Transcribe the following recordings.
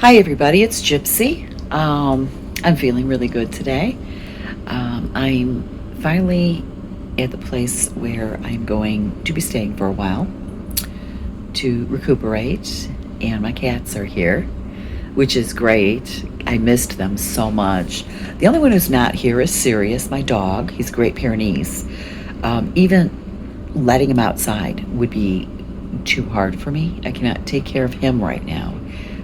Hi, everybody. It's Gypsy. I'm feeling really good today. I'm finally at the place where I'm going to be staying for a while to recuperate, and my cats are here, which is great. I missed them so much. The only one who's not here is Sirius, my dog. He's a Great Pyrenees. Even letting him outside would be too hard for me. I cannot take care of him right now.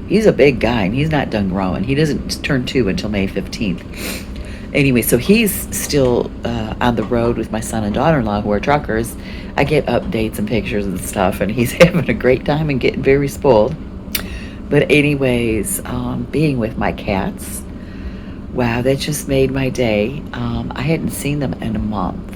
He's a big guy and he's not done growing. He doesn't turn 2 until May 15th. Anyway, so he's still on the road with my son and daughter-in-law who are truckers. I get updates and pictures and stuff, and he's having a great time and getting very spoiled. But anyways, being with my cats, wow, that just made my day. I hadn't seen them in a month.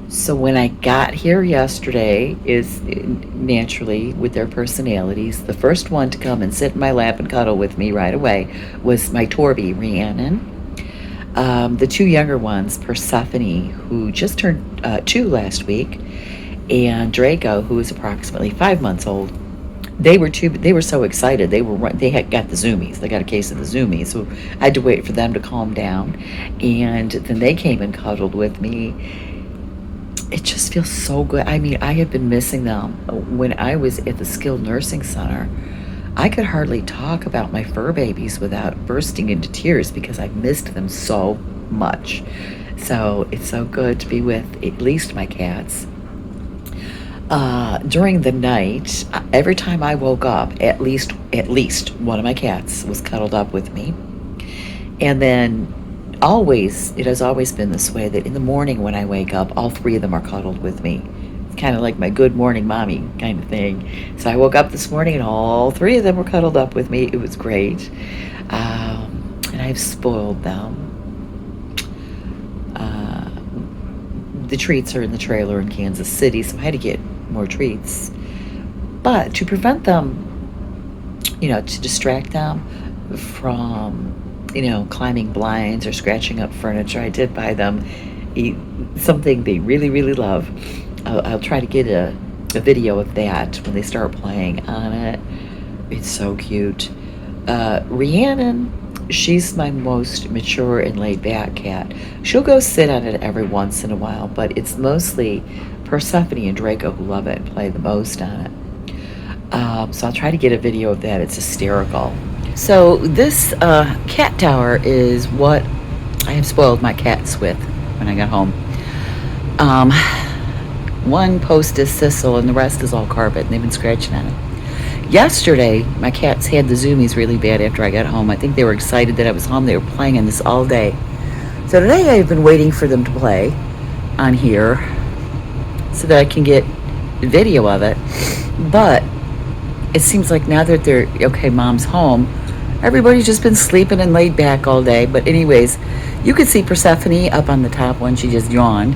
So when I got here yesterday, is naturally with their personalities, the first one to come and sit in my lap and cuddle with me right away was my Torby, Rhiannon. The two younger ones, Persephone, who just turned 2 last week, and Draco, who is approximately 5 months old. They were so excited. They had got the zoomies. They got a case of the zoomies, so I had to wait for them to calm down, and then they came and cuddled with me. It just feels so good. I mean, I have been missing them. When I was at the skilled nursing center, I could hardly talk about my fur babies without bursting into tears because I missed them so much. So it's so good to be with at least my cats. During the night, every time I woke up, at least one of my cats was cuddled up with me. And then it has always been this way that in the morning when I wake up, all 3 of them are cuddled with me. It's kind of like my good morning mommy kind of thing. So I woke up this morning and all 3 of them were cuddled up with me. It was great. And I've spoiled them. The treats are in the trailer in Kansas City, so I had to get more treats. But to prevent them, to distract them from climbing blinds or scratching up furniture, I did buy them something they really, really love. I'll try to get a video of that when they start playing on it. It's so cute. Rhiannon, she's my most mature and laid back cat. She'll go sit on it every once in a while, but it's mostly Persephone and Draco who love it and play the most on it. So I'll try to get a video of that. It's hysterical. So this cat tower is what I have spoiled my cats with when I got home. One post is sisal and the rest is all carpet, and they've been scratching on it. Yesterday, my cats had the zoomies really bad after I got home. I think they were excited that I was home. They were playing on this all day. So today I've been waiting for them to play on here so that I can get video of it. But it seems like now that they're, okay, mom's home, everybody's just been sleeping and laid back all day. But anyways, you can see Persephone up on the top one. She just yawned.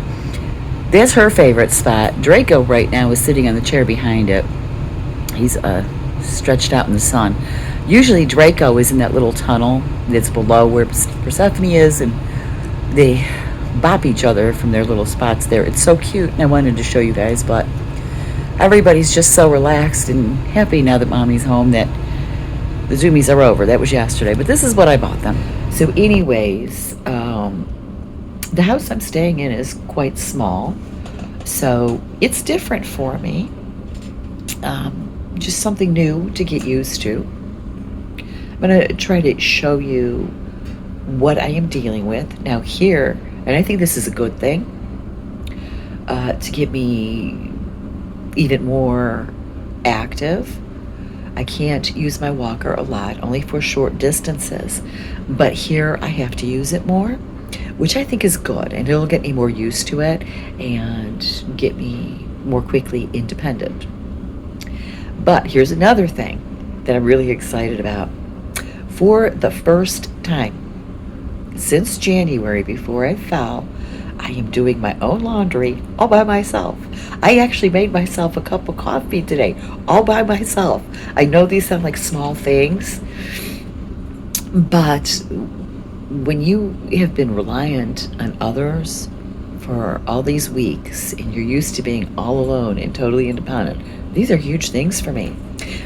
That's her favorite spot. Draco right now is sitting on the chair behind it. He's stretched out in the sun. Usually Draco is in that little tunnel that's below where Persephone is, and they bop each other from their little spots there. It's so cute, and I wanted to show you guys, but everybody's just so relaxed and happy now that mommy's home that the zoomies are over. That was yesterday, but this is what I bought them. So anyways, the house I'm staying in is quite small, so it's different for me. Just something new to get used to. I'm going to try to show you what I am dealing with. Now here, and I think this is a good thing, to get me even more active. I can't use my walker a lot, only for short distances. But here I have to use it more, which I think is good, and it'll get me more used to it and get me more quickly independent. But here's another thing that I'm really excited about. For the first time since January, before I fell, I am doing my own laundry all by myself. I actually made myself a cup of coffee today, all by myself. I know these sound like small things, but when you have been reliant on others for all these weeks and you're used to being all alone and totally independent, these are huge things for me.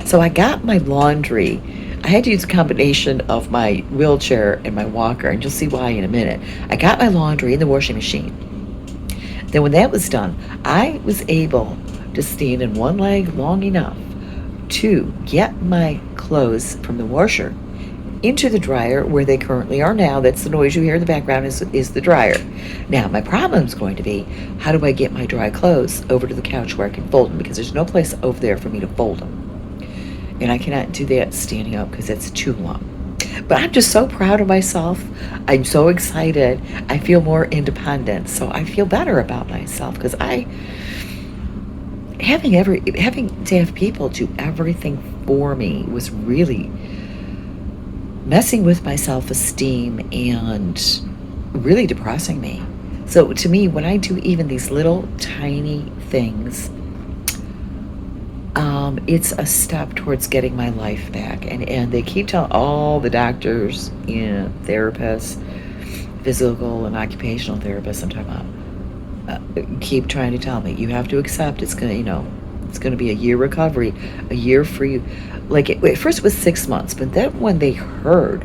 So I got my laundry I had to use a combination of my wheelchair and my walker, and you'll see why in a minute. I got my laundry in the washing machine. Then when that was done, I was able to stand in one leg long enough to get my clothes from the washer into the dryer where they currently are now. That's the noise you hear in the background is the dryer. Now, my problem is going to be, how do I get my dry clothes over to the couch where I can fold them? Because there's no place over there for me to fold them. And I cannot do that standing up because that's too long. But I'm just so proud of myself. I'm so excited. I feel more independent. So I feel better about myself because having to have people do everything for me was really messing with my self-esteem and really depressing me. So to me, when I do even these little tiny things, it's a step towards getting my life back. And they keep telling all the doctors, therapists, physical and occupational therapists I'm talking about, keep trying to tell me, you have to accept it's going to, it's going to be a year recovery, a year for you. Like at first it was 6 months, but then when they heard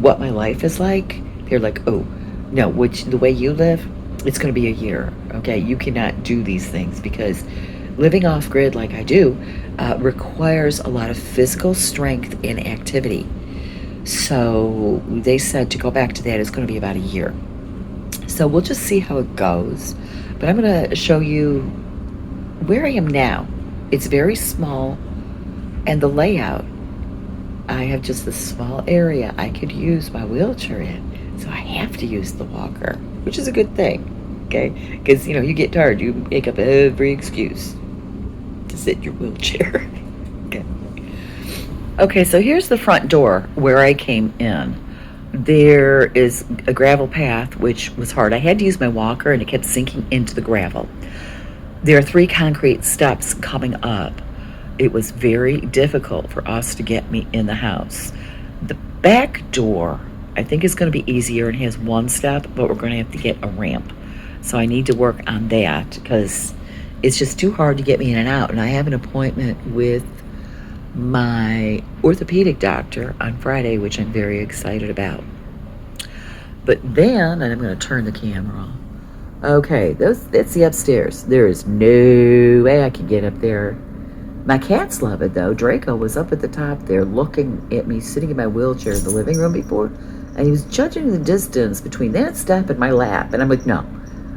what my life is like, they're like, oh, no, the way you live, it's going to be a year. Okay, you cannot do these things because living off grid like I do requires a lot of physical strength and activity. So they said to go back to that is going to be about a year. So we'll just see how it goes. But I'm going to show you where I am now. It's very small, and the layout, I have just this small area I could use my wheelchair in. So I have to use the walker, which is a good thing, okay? Because, you get tired, you make up every excuse to sit in your wheelchair. Okay, so here's the front door where I came in. There is a gravel path, which was hard. I had to use my walker, and it kept sinking into the gravel. There are 3 concrete steps coming up. It was very difficult for us to get me in the house. The back door, I think, is going to be easier and has 1 step, but we're going to have to get a ramp. So I need to work on that because it's just too hard to get me in and out. And I have an appointment with my orthopedic doctor on Friday, which I'm very excited about. But then, and I'm going to turn the camera on. Okay, that's the upstairs. There is no way I can get up there. My cats love it, though. Draco was up at the top there looking at me sitting in my wheelchair in the living room before, and he was judging the distance between that step and my lap. And I'm like, no.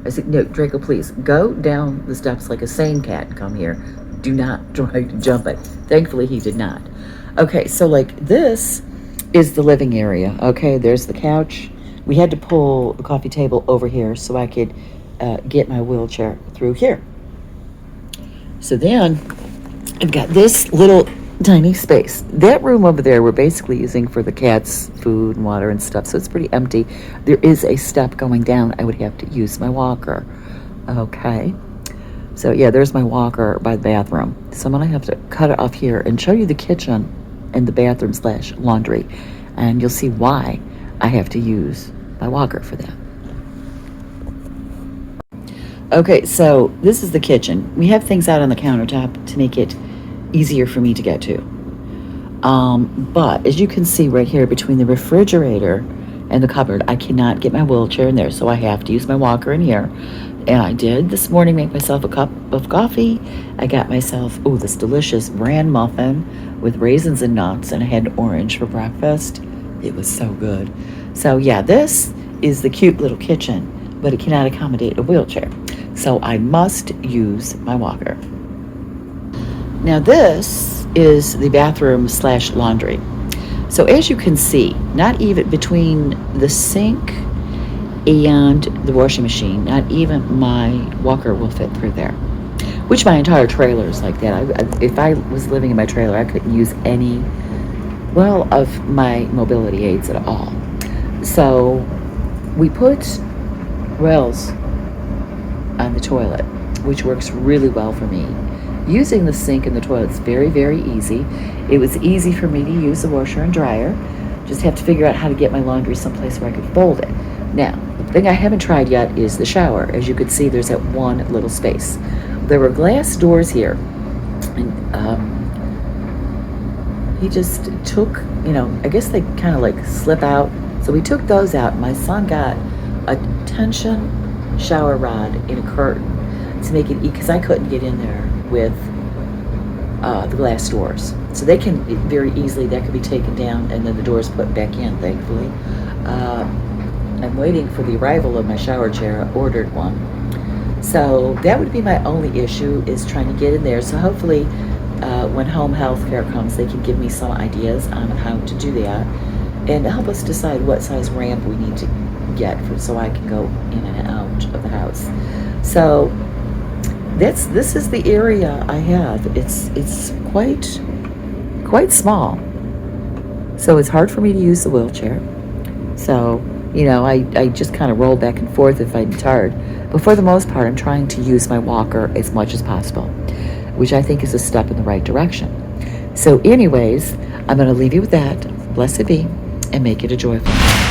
I said, no, Draco, please, go down the steps like a sane cat and come here. Do not try to jump it. Thankfully, he did not. Okay, so this is the living area. Okay, there's the couch. We had to pull the coffee table over here so I could get my wheelchair through here. So then I've got this little tiny space. That room over there we're basically using for the cats' food and water and stuff, so it's pretty empty. There is a step going down. I would have to use my walker. Okay. So yeah, there's my walker by the bathroom. So I'm going to have to cut it off here and show you the kitchen and the bathroom / laundry. And you'll see why I have to use my walker for that. Okay, so this is the kitchen. We have things out on the countertop to make it easier for me to get to. But as you can see right here between the refrigerator and the cupboard, I cannot get my wheelchair in there, so I have to use my walker in here. And I did this morning make myself a cup of coffee. I got myself, this delicious bran muffin with raisins and nuts, and I had an orange for breakfast. It was so good. So yeah, this is the cute little kitchen, but it cannot accommodate a wheelchair. So I must use my walker. Now this is the bathroom / laundry. So as you can see, not even between the sink and the washing machine, not even my walker will fit through there, which my entire trailer is like that. If I was living in my trailer, I couldn't use any of my mobility aids at all. So we put rails on the toilet, which works really well for me. Using the sink and the toilet is very, very easy. It was easy for me to use the washer and dryer. Just have to figure out how to get my laundry someplace where I could fold it. Now, the thing I haven't tried yet is the shower. As you can see, there's that one little space. There were glass doors here. And he just took, I guess they kind of like slip out. So we took those out. My son got a tension shower rod in a curtain to make it, because I couldn't get in there with the glass doors. So they can very easily, that could be taken down and then the doors put back in, thankfully. I'm waiting for the arrival of my shower chair. I ordered one. So that would be my only issue, is trying to get in there. So hopefully when home health care comes, they can give me some ideas on how to do that and help us decide what size ramp we need to get so I can go in and out of the house. So this is the area I have. It's quite small. So it's hard for me to use the wheelchair. So, I just kind of roll back and forth if I'm tired. But for the most part, I'm trying to use my walker as much as possible, which I think is a step in the right direction. So anyways, I'm going to leave you with that. Blessed be, and make it a joyful.